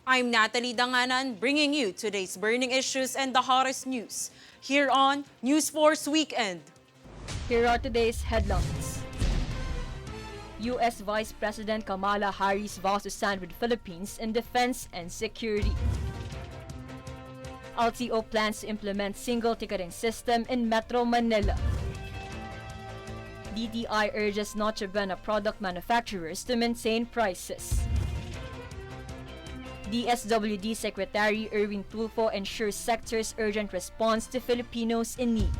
I'm Natalie Danganan, bringing you today's burning issues and the hottest news here on News Force Weekend. Here are today's headlines. U.S. Vice President Kamala Harris vows to stand with Philippines in defense and security. LTO plans to implement single ticketing system in Metro Manila. DTI urges Noche Buena product manufacturers to maintain prices. DSWD Secretary Erwin Tulfo ensures sector's urgent response to Filipinos in need.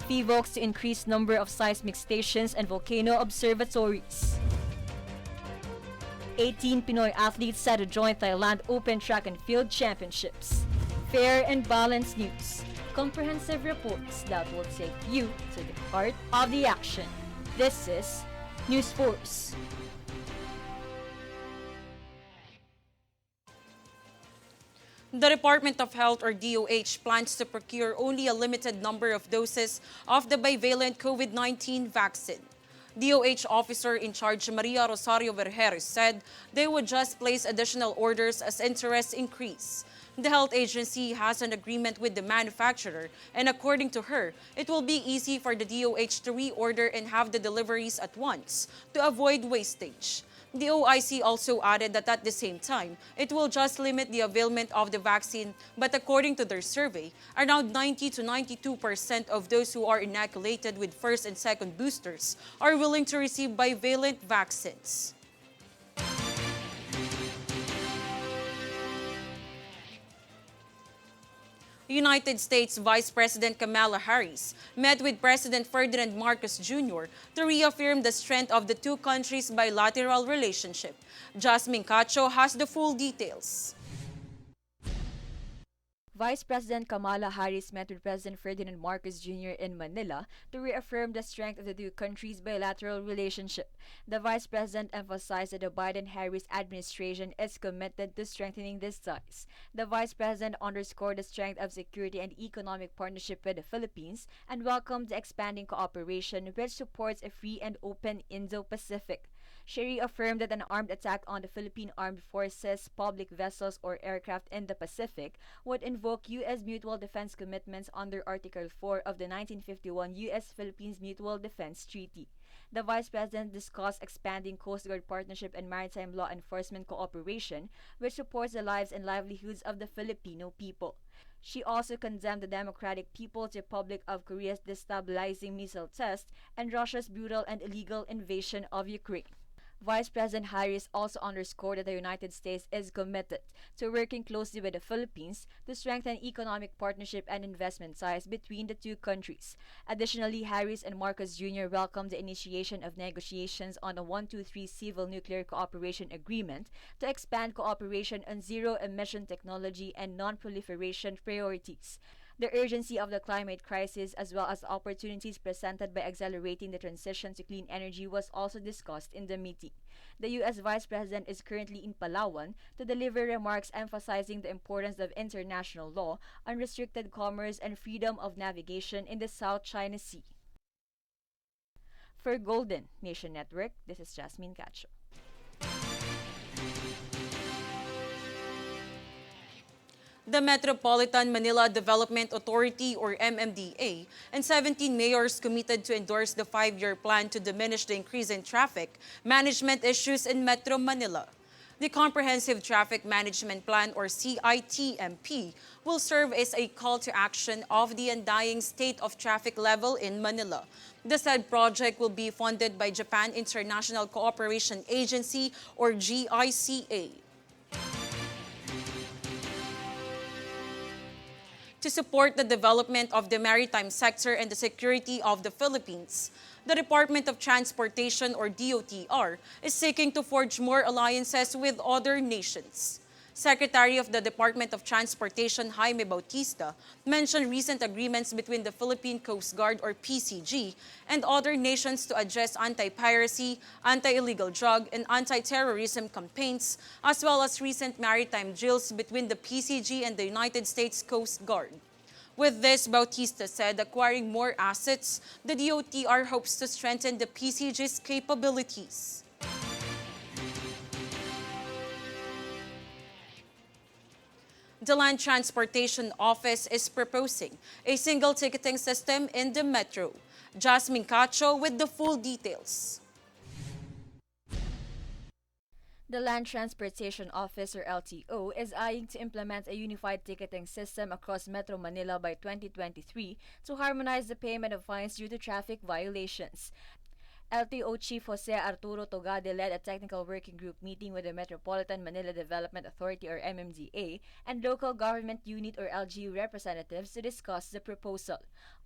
PHIVOLCS to increase number of seismic stations and volcano observatories. 18 Pinoy athletes set to join Thailand Open Track and Field Championships. Fair and balanced news. Comprehensive reports that will take you to the heart of the action. This is News Force. The Department of Health or DOH plans to procure only a limited number of doses of the bivalent COVID-19 vaccine. DOH officer in charge Maria Rosario Vergeres said they would just place additional orders as interest increase. The health agency has an agreement with the manufacturer, and according to her, it will be easy for the DOH to reorder and have the deliveries at once to avoid wastage. The OIC also added that at the same time, it will just limit the availment of the vaccine, but according to their survey, around 90 to 92% of those who are inoculated with first and second boosters are willing to receive bivalent vaccines. United States Vice President Kamala Harris met with President Ferdinand Marcos Jr. to reaffirm the strength of the two countries' bilateral relationship. Jasmine Cacho has the full details. Vice President Kamala Harris met with President Ferdinand Marcos Jr. in Manila to reaffirm the strength of the two countries' bilateral relationship. The Vice President emphasized that the Biden-Harris administration is committed to strengthening these ties. The Vice President underscored the strength of security and economic partnership with the Philippines and welcomed the expanding cooperation which supports a free and open Indo-Pacific. She reaffirmed that an armed attack on the Philippine Armed Forces, public vessels, or aircraft in the Pacific would invoke U.S. mutual defense commitments under Article 4 of the 1951 U.S.-Philippines Mutual Defense Treaty. The Vice President discussed expanding Coast Guard partnership and maritime law enforcement cooperation, which supports the lives and livelihoods of the Filipino people. She also condemned the Democratic People's Republic of Korea's destabilizing missile test and Russia's brutal and illegal invasion of Ukraine. Vice President Harris also underscored that the United States is committed to working closely with the Philippines to strengthen economic partnership and investment ties between the two countries. Additionally, Harris and Marcos Jr. welcomed the initiation of negotiations on a 123 Civil Nuclear Cooperation Agreement to expand cooperation on zero-emission technology and non-proliferation priorities. The urgency of the climate crisis as well as the opportunities presented by accelerating the transition to clean energy was also discussed in the meeting. The U.S. Vice President is currently in Palawan to deliver remarks emphasizing the importance of international law, unrestricted commerce, and freedom of navigation in the South China Sea. For Golden Nation Network, this is Jasmine Cacho. The Metropolitan Manila Development Authority or MMDA and 17 mayors committed to endorse the 5-year plan to diminish the increase in traffic management issues in Metro Manila. The Comprehensive Traffic Management Plan or CITMP will serve as a call to action of the undying state of traffic level in Manila. The said project will be funded by Japan International Cooperation Agency or GICA. To support the development of the maritime sector and the security of the Philippines, the Department of Transportation or DOTR is seeking to forge more alliances with other nations. Secretary of the Department of Transportation Jaime Bautista mentioned recent agreements between the Philippine Coast Guard or PCG and other nations to address anti-piracy, anti-illegal drug, and anti-terrorism campaigns, as well as recent maritime drills between the PCG and the United States Coast Guard. With this, Bautista said acquiring more assets, the DOTR hopes to strengthen the PCG's capabilities. The Land Transportation Office is proposing a single ticketing system in the metro. Jasmine Cacho with the full details. The Land Transportation Office, or LTO, is eyeing to implement a unified ticketing system across Metro Manila by 2023 to harmonize the payment of fines due to traffic violations. LTO Chief Jose Arturo Togade led a technical working group meeting with the Metropolitan Manila Development Authority, or MMDA, and local government unit, or LGU, representatives to discuss the proposal.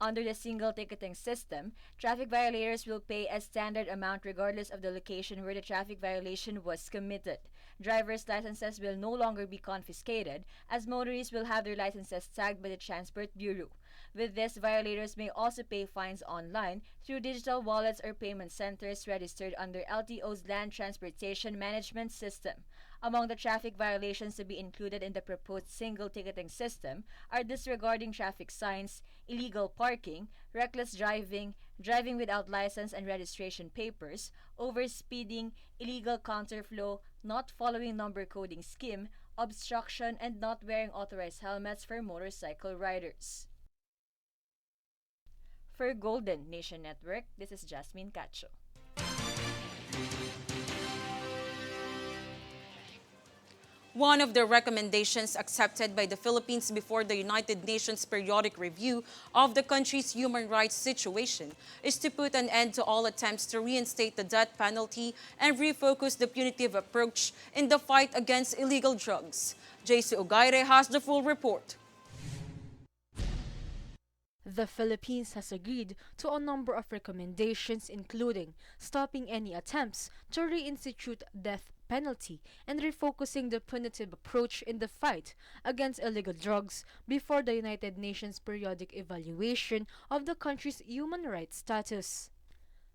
Under the single ticketing system, traffic violators will pay a standard amount regardless of the location where the traffic violation was committed. Drivers' licenses will no longer be confiscated, as motorists will have their licenses tagged by the Transport Bureau. With this, violators may also pay fines online through digital wallets or payment centers registered under LTO's Land Transportation Management System. Among the traffic violations to be included in the proposed single ticketing system are disregarding traffic signs, illegal parking, reckless driving, driving without license and registration papers, overspeeding, illegal counterflow, not following number coding scheme, obstruction, and not wearing authorized helmets for motorcycle riders. For Golden Nation Network, this is Jasmine Cacho. One of the recommendations accepted by the Philippines before the United Nations Periodic Review of the country's human rights situation is to put an end to all attempts to reinstate the death penalty and refocus the punitive approach in the fight against illegal drugs. JC Ogaire has the full report. The Philippines has agreed to a number of recommendations, including stopping any attempts to reinstitute death penalty and refocusing the punitive approach in the fight against illegal drugs before the United Nations periodic evaluation of the country's human rights status.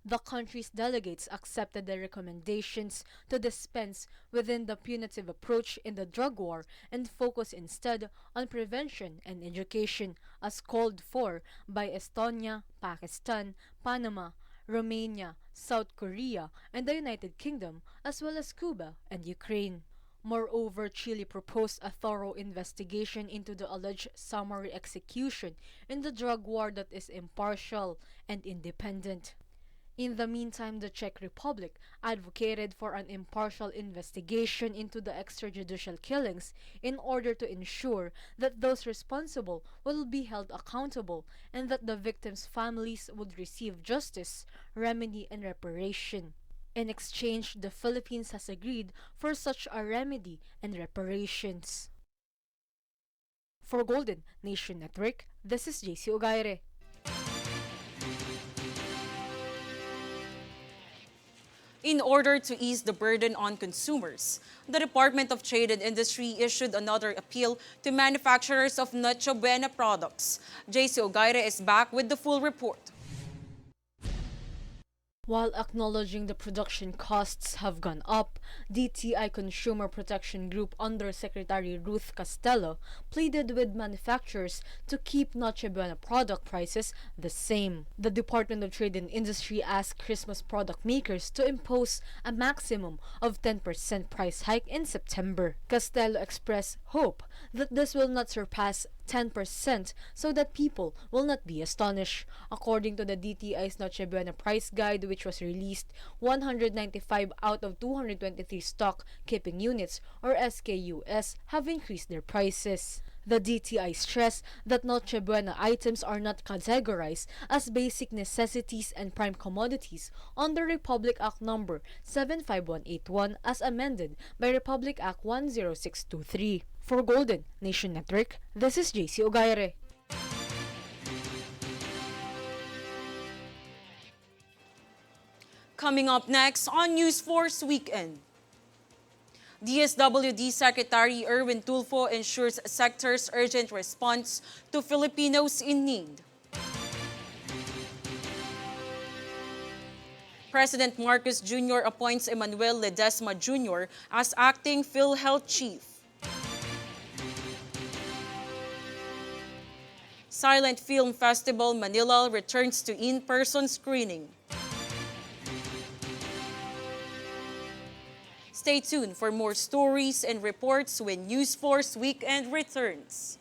The country's delegates accepted the recommendations to dispense within the punitive approach in the drug war and focus instead on prevention and education, as called for by Estonia, Pakistan, Panama, Romania, South Korea, and the United Kingdom, as well as Cuba and Ukraine. Moreover, Chile proposed a thorough investigation into the alleged summary execution in the drug war that is impartial and independent. In the meantime, the Czech Republic advocated for an impartial investigation into the extrajudicial killings in order to ensure that those responsible will be held accountable and that the victims' families would receive justice, remedy, and reparation. In exchange, the Philippines has agreed for such a remedy and reparations. For Golden Nation Network, this is JC Ogaire. In order to ease the burden on consumers, the Department of Trade and Industry issued another appeal to manufacturers of Noche Buena products. JC Ogaire is back with the full report. While acknowledging the production costs have gone up, DTI Consumer Protection Group Under Secretary Ruth Castello pleaded with manufacturers to keep Noche Buena product prices the same. The Department of Trade and Industry asked Christmas product makers to impose a maximum of 10% price hike in September. Castello expressed hope that this will not surpass 10% so that people will not be astonished. According to the DTI's Noche Buena price guide, which was released, 195 out of 223 stock keeping units, or SKUs, have increased their prices. The DTI stressed that Noche Buena items are not categorized as basic necessities and prime commodities under Republic Act No. 75181 as amended by Republic Act 10623. For Golden Nation Network, this is JC Ogaire. Coming up next on News Force Weekend. DSWD Secretary Erwin Tulfo ensures sector's urgent response to Filipinos in need. President Marcos Jr. appoints Emmanuel Ledesma Jr. as acting PhilHealth Chief. Silent Film Festival Manila returns to in-person screening. Stay tuned for more stories and reports when News Force Weekend returns.